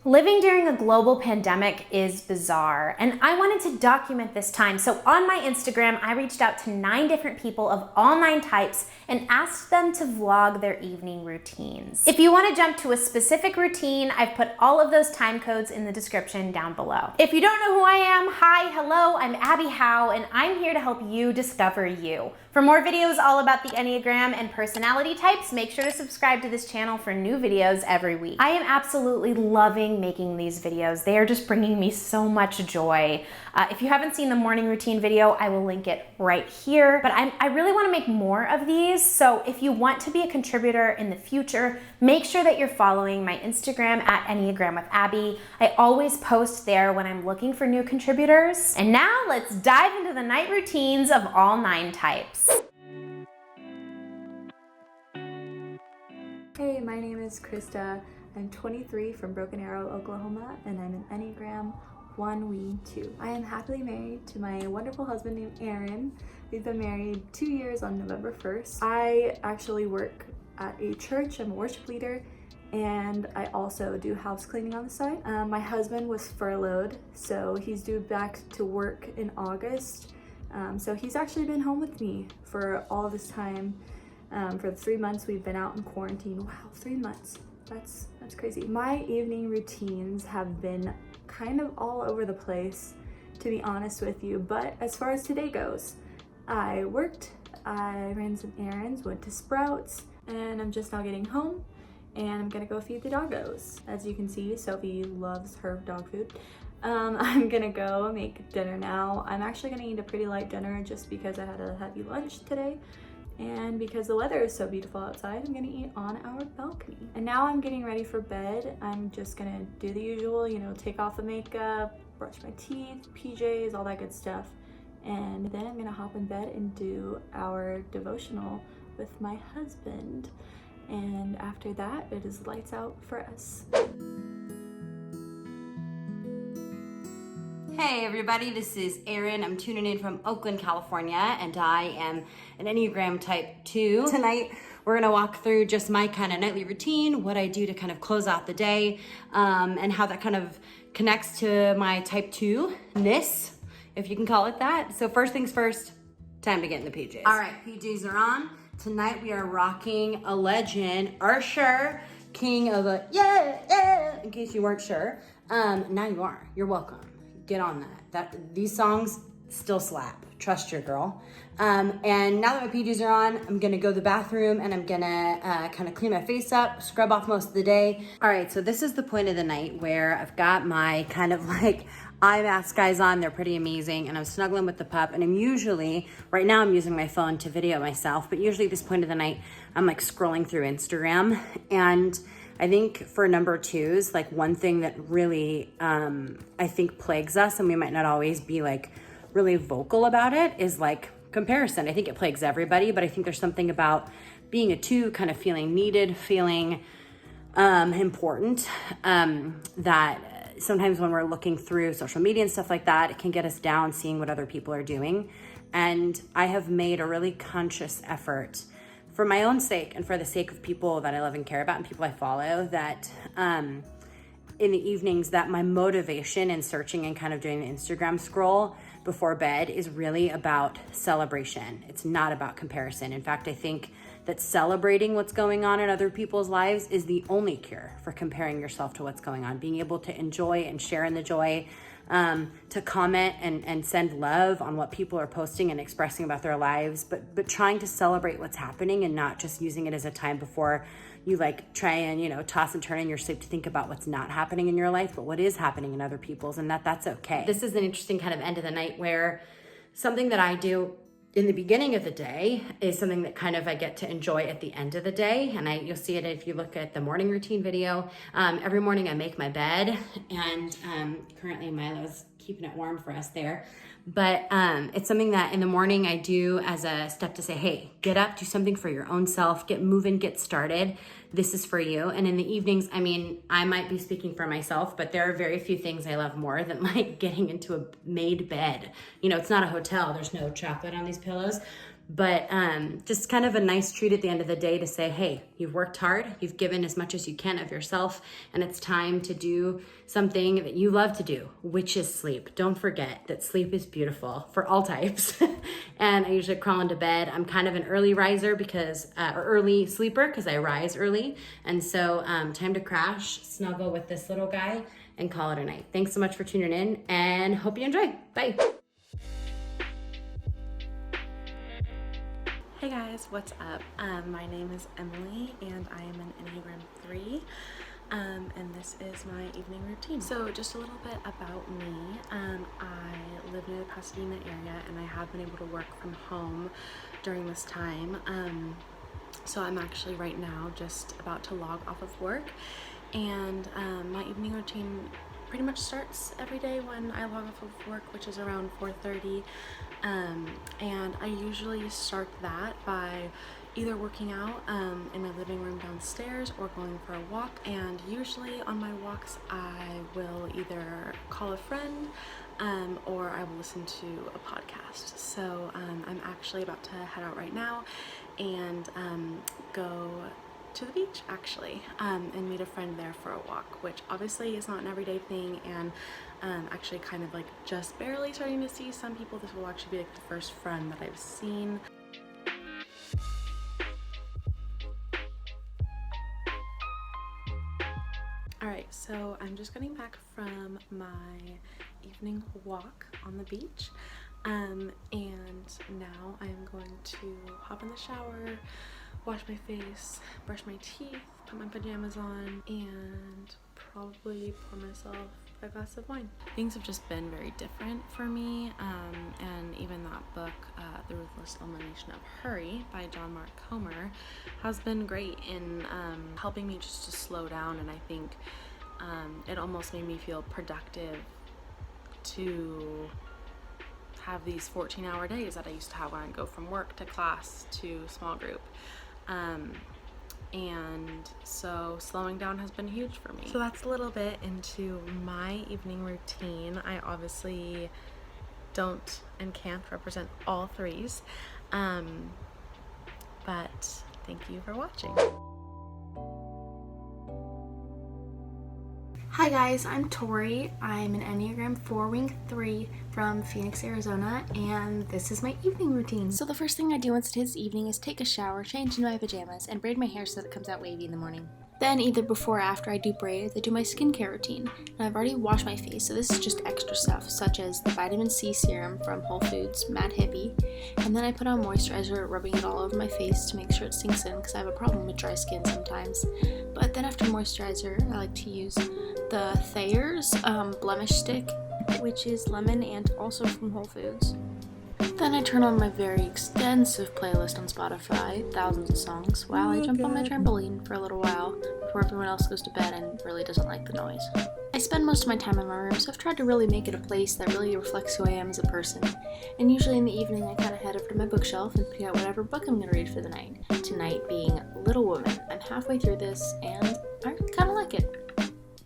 Living during a global pandemic is bizarre, and I wanted to document this time. So on my Instagram, I reached out to 9 different people of all 9 types and asked them to vlog their evening routines. If you want to jump to a specific routine, I've put all of those time codes in the description down below. If you don't know who I am, hi, hello, I'm Abbey Howe, and I'm here to help you discover you. For more videos all about the Enneagram and personality types, make sure to subscribe to this channel for new videos every week. I am absolutely loving making these videos. They are just bringing me so much joy. If you haven't seen the morning routine video, I will link it right here. But I really want to make more of these. So if you want to be a contributor in the future, make sure that you're following my Instagram at Enneagram with Abby. I always post there when I'm looking for new contributors. And now let's dive into the night routines of all 9 types. Hey, my name is Krista. I'm 23 from Broken Arrow, Oklahoma, and I'm an Enneagram 1W2. I am happily married to my wonderful husband named Aaron. We've been married 2 years on November 1st. I actually work at a church. I'm a worship leader, and I also do house cleaning on the side. My husband was furloughed, so he's due back to work in August. So he's actually been home with me for all this time. For the 3 months we've been out in quarantine. Wow, 3 months. That's crazy. My evening routines have been kind of all over the place, to be honest with you. But as far as today goes, I worked, I ran some errands, went to Sprouts, and I'm just now getting home, and I'm gonna go feed the doggos. As you can see, Sophie loves her dog food. I'm gonna go make dinner now. I'm actually gonna eat a pretty light dinner just because I had a heavy lunch today. And because the weather is so beautiful outside, I'm gonna eat on our balcony. And now I'm getting ready for bed. I'm just gonna do the usual, take off the makeup, brush my teeth, PJs, all that good stuff. And then I'm gonna hop in bed and do our devotional with my husband. And after that, it is lights out for us. Hey everybody, this is Erin. I'm tuning in from Oakland, California, and I am an Enneagram Type 2. Tonight, we're gonna walk through just my kind of nightly routine, what I do to kind of close out the day, and how that kind of connects to my Type 2-ness, if you can call it that. So first things first, time to get in the PJs. All right, PJs are on. Tonight we are rocking a legend, Usher, king of the in case you weren't sure. Now you are, you're welcome. Get on that. These songs still slap. Trust your girl. And now that my PJs are on, I'm gonna go to the bathroom and I'm gonna kind of clean my face up, scrub off most of the day. All right, so this is the point of the night where I've got my kind of like eye mask guys on. They're pretty amazing, and I'm snuggling with the pup. And I'm usually, right now I'm using my phone to video myself, but usually at this point of the night, I'm like scrolling through Instagram. And I think for number 2s, like one thing that really, I think plagues us, and we might not always be like really vocal about it, is like comparison. I think it plagues everybody, but I think there's something about being a 2, kind of feeling needed, feeling important, that sometimes when we're looking through social media and stuff like that, it can get us down seeing what other people are doing. And I have made a really conscious effort, for my own sake and for the sake of people that I love and care about and people I follow, that in the evenings, that my motivation in searching and kind of doing the Instagram scroll before bed is really about celebration. It's not about comparison. In fact, I think that celebrating what's going on in other people's lives is the only cure for comparing yourself to what's going on. Being able to enjoy and share in the joy, to comment and send love on what people are posting and expressing about their lives, but trying to celebrate what's happening and not just using it as a time before you like try and, toss and turn in your sleep to think about what's not happening in your life, but what is happening in other people's, and that's okay. This is an interesting kind of end of the night where something that I do in the beginning of the day is something that kind of I get to enjoy at the end of the day. And you'll see it if you look at the morning routine video. Every morning I make my bed, and currently Milo's keeping it warm for us there. But it's something that in the morning I do as a step to say, hey, get up, do something for your own self, get moving, get started. This is for you. And in the evenings, I mean, I might be speaking for myself, but there are very few things I love more than like getting into a made bed. It's not a hotel, there's no chocolate on these pillows, But just kind of a nice treat at the end of the day to say, hey, you've worked hard, you've given as much as you can of yourself, and it's time to do something that you love to do, which is sleep. Don't forget that sleep is beautiful for all types. And I usually crawl into bed. I'm kind of an early riser or early sleeper because I rise early. And so time to crash, snuggle with this little guy, and call it a night. Thanks so much for tuning in, and hope you enjoy. Bye. Hey guys, what's up? My name is Emily and I am an Enneagram 3 and this is my evening routine. So just a little bit about me. I live near the Pasadena area and I have been able to work from home during this time. So I'm actually right now just about to log off of work, and my evening routine pretty much starts every day when I log off of work, which is around 4:30. And I usually start that by either working out in my living room downstairs or going for a walk. And usually on my walks I will either call a friend or I will listen to a podcast. So I'm actually about to head out right now and go to the beach actually and meet a friend there for a walk, which obviously is not an everyday thing, and actually kind of like just barely starting to see some people. This will actually be like the first friend that I've seen. Alright, so I'm just getting back from my evening walk on the beach, and now I am going to hop in the shower, wash my face, brush my teeth, put my pajamas on, and probably pour myself a glass of wine. Things have just been very different for me, and even that book, The Ruthless Elimination of Hurry by John Mark Comer, has been great in helping me just to slow down, and I think it almost made me feel productive to have these 14-hour days that I used to have when I'd go from work to class to small group. And so slowing down has been huge for me. So that's a little bit into my evening routine. I obviously don't and can't represent all threes, but thank you for watching. Hi guys, I'm Tori. I'm an Enneagram 4 Wing 3 from Phoenix, Arizona, and this is my evening routine. So the first thing I do once it is evening is take a shower, change into my pajamas, and braid my hair so that it comes out wavy in the morning. Then either before or after I do braids, I do my skincare routine. And I've already washed my face, so this is just extra stuff, such as the vitamin C serum from Whole Foods, Mad Hippie. And then I put on moisturizer, rubbing it all over my face to make sure it sinks in, because I have a problem with dry skin sometimes. But then after moisturizer, I like to use the Thayer's blemish stick, which is lemon and also from Whole Foods. Then I turn on my very extensive playlist on Spotify, thousands of songs, while I jump on my trampoline for a little while before everyone else goes to bed and really doesn't like the noise. I spend most of my time in my room, so I've tried to really make it a place that really reflects who I am as a person. And usually in the evening I kind of head over to my bookshelf and pick out whatever book I'm going to read for the night. Tonight being Little Woman. I'm halfway through this and I kind of like it.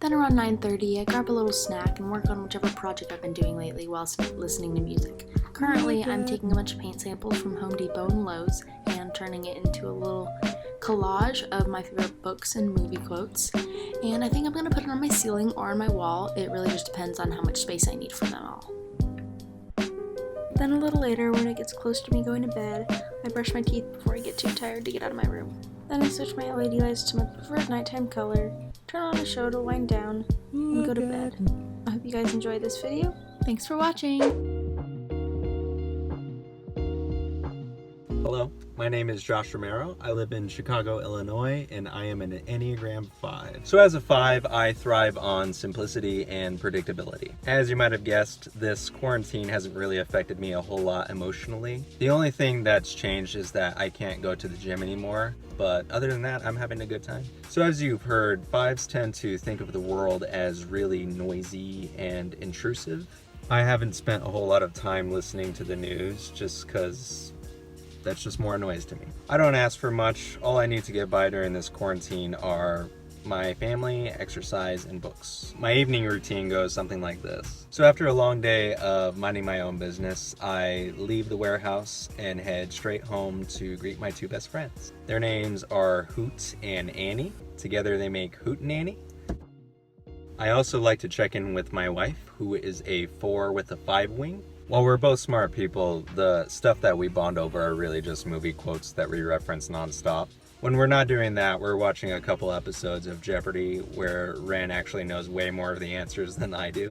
Then around 9:30, I grab a little snack and work on whichever project I've been doing lately whilst listening to music. Currently, I'm taking a bunch of paint samples from Home Depot and Lowe's and turning it into a little collage of my favorite books and movie quotes. And I think I'm going to put it on my ceiling or on my wall. It really just depends on how much space I need for them all. Then a little later, when it gets close to me going to bed, I brush my teeth before I get too tired to get out of my room. Then I switch my LED lights to my preferred nighttime color, turn on a show to wind down, and go to bed. I hope you guys enjoyed this video. Thanks for watching! Hello, my name is Josh Romero. I live in Chicago, Illinois, and I am an Enneagram 5. So as a 5, I thrive on simplicity and predictability. As you might have guessed, this quarantine hasn't really affected me a whole lot emotionally. The only thing that's changed is that I can't go to the gym anymore, but other than that, I'm having a good time. So as you've heard, 5s tend to think of the world as really noisy and intrusive. I haven't spent a whole lot of time listening to the news just because that's just more noise to me. I don't ask for much. All I need to get by during this quarantine are my family, exercise, and books. My evening routine goes something like this. So after a long day of minding my own business, I leave the warehouse and head straight home to greet my two best friends. Their names are Hoot and Annie. Together they make Hoot and Annie. I also like to check in with my wife, who is a 4 with a 5 wing. While we're both smart people, the stuff that we bond over are really just movie quotes that we reference nonstop. When we're not doing that, we're watching a couple episodes of Jeopardy where Ren actually knows way more of the answers than I do.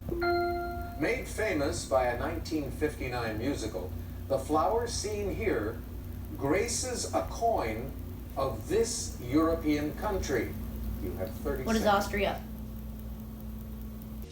Made famous by a 1959 musical, the flower seen here graces a coin of this European country. You have 30 What is seconds. Austria?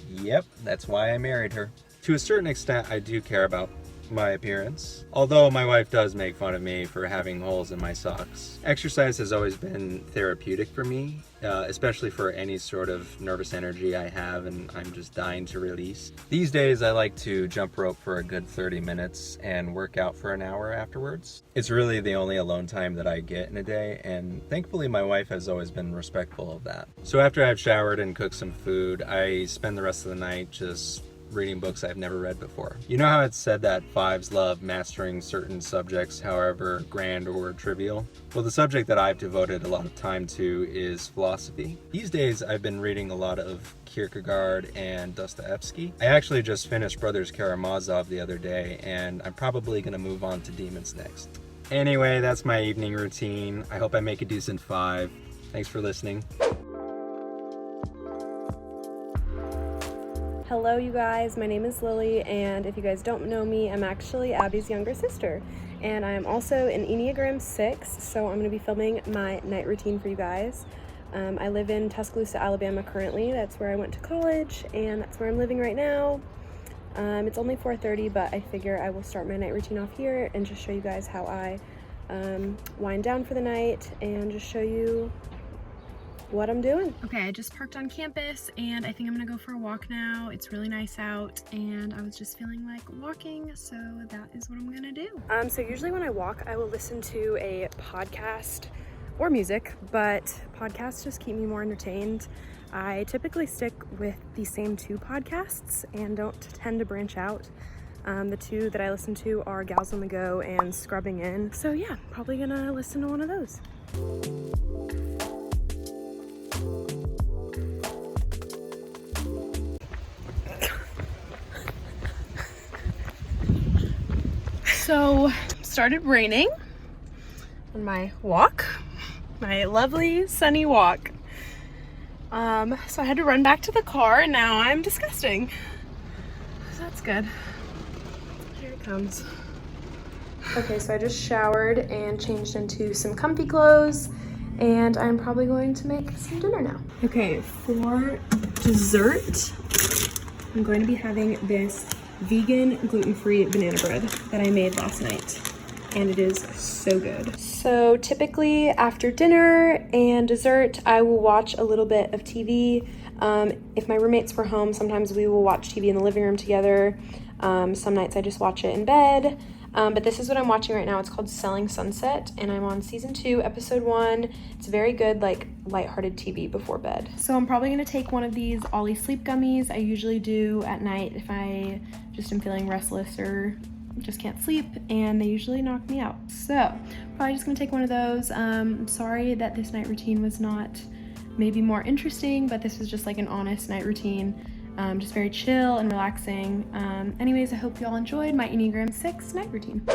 Yep, that's why I married her. To a certain extent, I do care about my appearance, although my wife does make fun of me for having holes in my socks. Exercise has always been therapeutic for me, especially for any sort of nervous energy I have and I'm just dying to release. These days I like to jump rope for a good 30 minutes and work out for an hour afterwards. It's really the only alone time that I get in a day, and thankfully my wife has always been respectful of that. So after I've showered and cooked some food, I spend the rest of the night just reading books I've never read before. You know how it's said that 5s love mastering certain subjects, however grand or trivial? Well, the subject that I've devoted a lot of time to is philosophy. These days I've been reading a lot of Kierkegaard and Dostoevsky. I actually just finished Brothers Karamazov the other day, and I'm probably going to move on to Demons next. Anyway, that's my evening routine. I hope I make a decent 5. Thanks for listening. Hello you guys, my name is Lily, and if you guys don't know me, I'm actually Abby's younger sister, and I am also an Enneagram 6, so I'm going to be filming my night routine for you guys. I live in Tuscaloosa, Alabama currently. That's where I went to college, and that's where I'm living right now. It's only 4:30, but I figure I will start my night routine off here and just show you guys how I wind down for the night and just show you what I'm doing. Okay, I just parked on campus and I think I'm gonna go for a walk now. It's really nice out and I was just feeling like walking, so that is what I'm gonna do. So usually when I walk, I will listen to a podcast or music, but podcasts just keep me more entertained. I typically stick with the same 2 podcasts and don't tend to branch out. The 2 that I listen to are Gals on the Go and Scrubbing In. So yeah, probably gonna listen to one of those. So, started raining on my walk, my lovely sunny walk. So I had to run back to the car and now I'm disgusting. So that's good. Here it comes. Okay, so I just showered and changed into some comfy clothes and I'm probably going to make some dinner now. Okay, for dessert, I'm going to be having this vegan gluten-free banana bread that I made last night, and it is so good. So typically after dinner and dessert, I will watch a little bit of TV. If my roommates were home, sometimes we will watch TV in the living room together. Some nights I just watch it in bed. But this is what I'm watching right now. It's called Selling Sunset, and I'm on season 2, episode 1. It's very good, like, lighthearted TV before bed. So I'm probably gonna take one of these Ollie sleep gummies. I usually do at night if I just am feeling restless or just can't sleep, and they usually knock me out. So probably just gonna take one of those. I'm sorry that this night routine was not maybe more interesting, but this is just like an honest night routine. Just very chill and relaxing. Anyways, I hope you all enjoyed my Enneagram 6 night routine.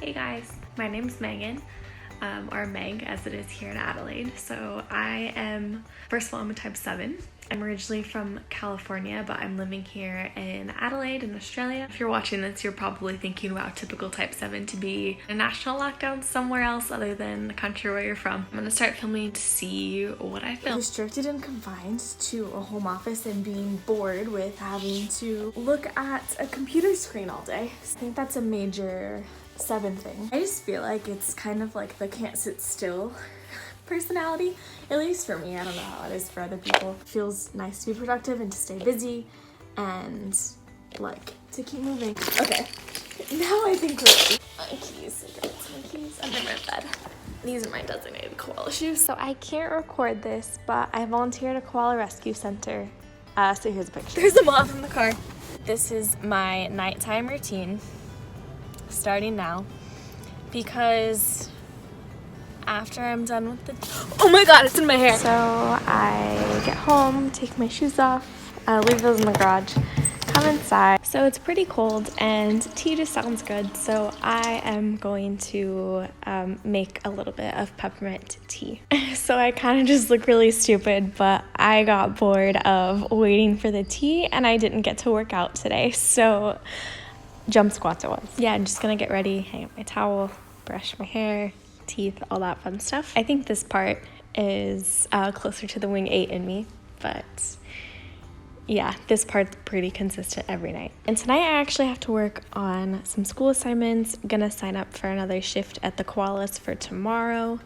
Hey guys, my name's Megan, or Meg as it is here in Adelaide. So I am, first of all, I'm a type 7. I'm originally from California, but I'm living here in Adelaide in Australia. If you're watching this, you're probably thinking, wow, typical type 7 to be in a national lockdown somewhere else other than the country where you're from. I'm gonna start filming to see what I film. Restricted and confined to a home office and being bored with having to look at a computer screen all day. I think that's a major 7 thing. I just feel like it's kind of like the can't sit still personality, at least for me. I don't know how it is for other people. It feels nice to be productive and to stay busy and like to keep moving. Okay, now I think we're ready. My keys, my keys under my bed. These are my designated koala shoes. So I can't record this, but I volunteered at a koala rescue center. So here's a picture. There's a moth in the car. This is my nighttime routine, starting now, because after I'm done with the, oh my god, it's in my hair. So I get home, take my shoes off, leave those in the garage, come inside. So it's pretty cold and tea just sounds good, so I am going to make a little bit of peppermint tea. So I kind of just look really stupid, but I got bored of waiting for the tea and I didn't get to work out today, so jump squats it was. Yeah, I'm just gonna get ready, hang up my towel, brush my hair, teeth, all that fun stuff. I think this part is closer to the wing 8 in me, but yeah, this part's pretty consistent every night. And tonight I actually have to work on some school assignments. I'm gonna sign up for another shift at the koalas for tomorrow.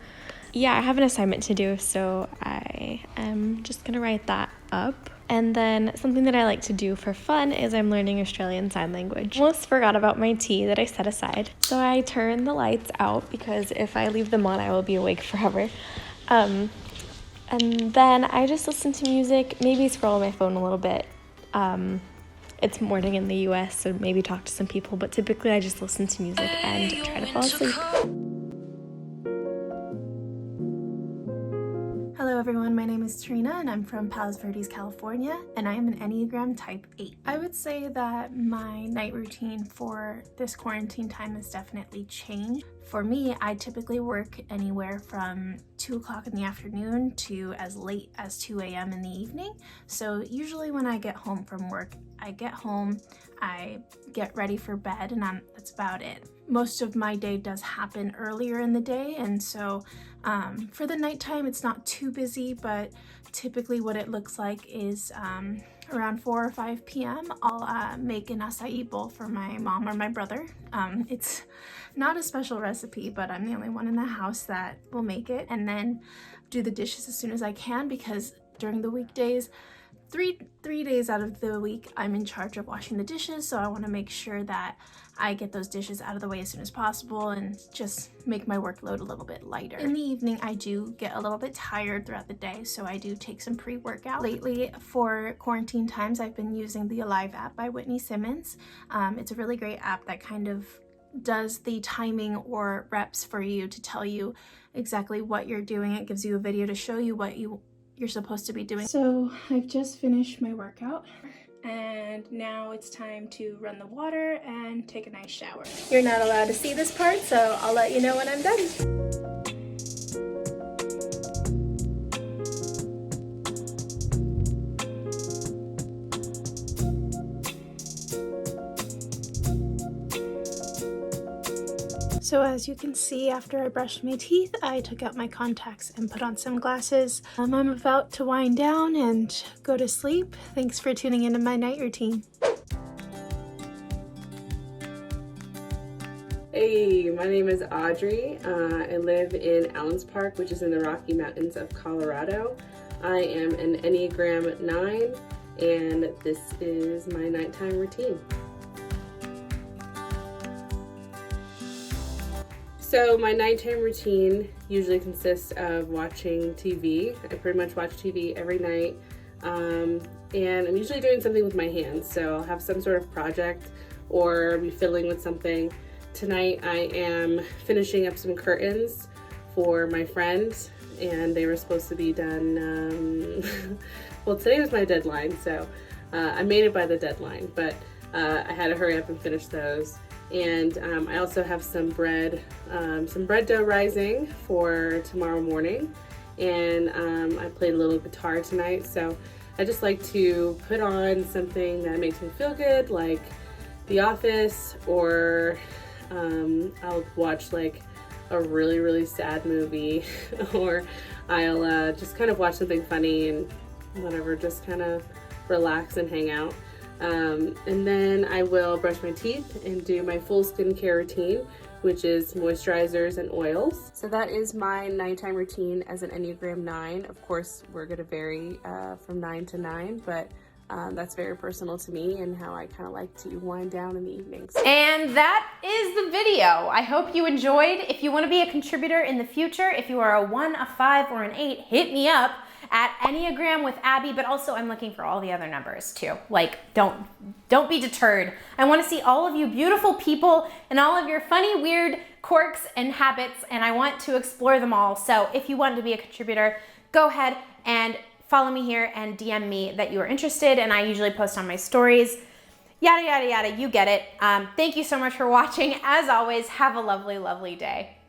Yeah, I have an assignment to do, so I am just gonna write that up. And then something that I like to do for fun is I'm learning Australian Sign Language. Almost forgot about my tea that I set aside. So I turn the lights out because if I leave them on, I will be awake forever. And then I just listen to music, maybe scroll on my phone a little bit. It's morning in the US, so maybe talk to some people, but typically I just listen to music and try to fall asleep. Hello everyone, my name is Trina and I'm from Palos Verdes, California, and I am an Enneagram Type 8. I would say that my night routine for this quarantine time has definitely changed. For me, I typically work anywhere from 2 o'clock in the afternoon to as late as 2 a.m. in the evening. So usually when I get home from work, I get home, I get ready for bed, and that's about it. Most of my day does happen earlier in the day, and so for the nighttime it's not too busy, but typically what it looks like is around 4 or 5 p.m. I'll make an acai bowl for my mom or my brother. It's not a special recipe, but I'm the only one in the house that will make it, and then do the dishes as soon as I can, because during the weekdays, three days out of the week, I'm in charge of washing the dishes, so I want to make sure that I get those dishes out of the way as soon as possible and just make my workload a little bit lighter. In the evening, I do get a little bit tired throughout the day, so I do take some pre-workout. Lately, for quarantine times, I've been using the Alive app by Whitney Simmons. It's a really great app that kind of does the timing or reps for you to tell you exactly what you're doing. It gives you a video to show you what you're supposed to be doing. So I've just finished my workout and now it's time to run the water and take a nice shower. You're not allowed to see this part, so I'll let you know when I'm done. So as you can see, after I brushed my teeth, I took out my contacts and put on some glasses. I'm about to wind down and go to sleep. Thanks for tuning into my night routine. Hey, my name is Audrey. I live in Allens Park, which is in the Rocky Mountains of Colorado. I am an Enneagram 9, and this is my nighttime routine. So my nighttime routine usually consists of watching TV. I pretty much watch TV every night, and I'm usually doing something with my hands. So I'll have some sort of project or be fiddling with something. Tonight I am finishing up some curtains for my friends, and they were supposed to be done, well, today was my deadline, so I made it by the deadline, but I had to hurry up and finish those. And I also have some bread dough rising for tomorrow morning, and I played a little guitar tonight, so I just like to put on something that makes me feel good, like The Office, or I'll watch like a really sad movie, or I'll just kind of watch something funny and whatever, just kind of relax and hang out. And then I will brush my teeth and do my full skincare routine, which is moisturizers and oils. So that is my nighttime routine as an Enneagram 9. Of course, we're going to vary from 9 to 9, but that's very personal to me and how I kind of like to wind down in the evenings. And that is the video. I hope you enjoyed. If you want to be a contributor in the future, if you are a 1, a 5, or an 8, hit me up at Enneagram with Abby, but also I'm looking for all the other numbers too. Like, don't be deterred. I want to see all of you beautiful people and all of your funny, weird quirks and habits, and I want to explore them all. So if you want to be a contributor, go ahead and follow me here and DM me that you are interested, and I usually post on my stories. Yada, yada, yada, you get it. Thank you so much for watching. As always, have a lovely, lovely day.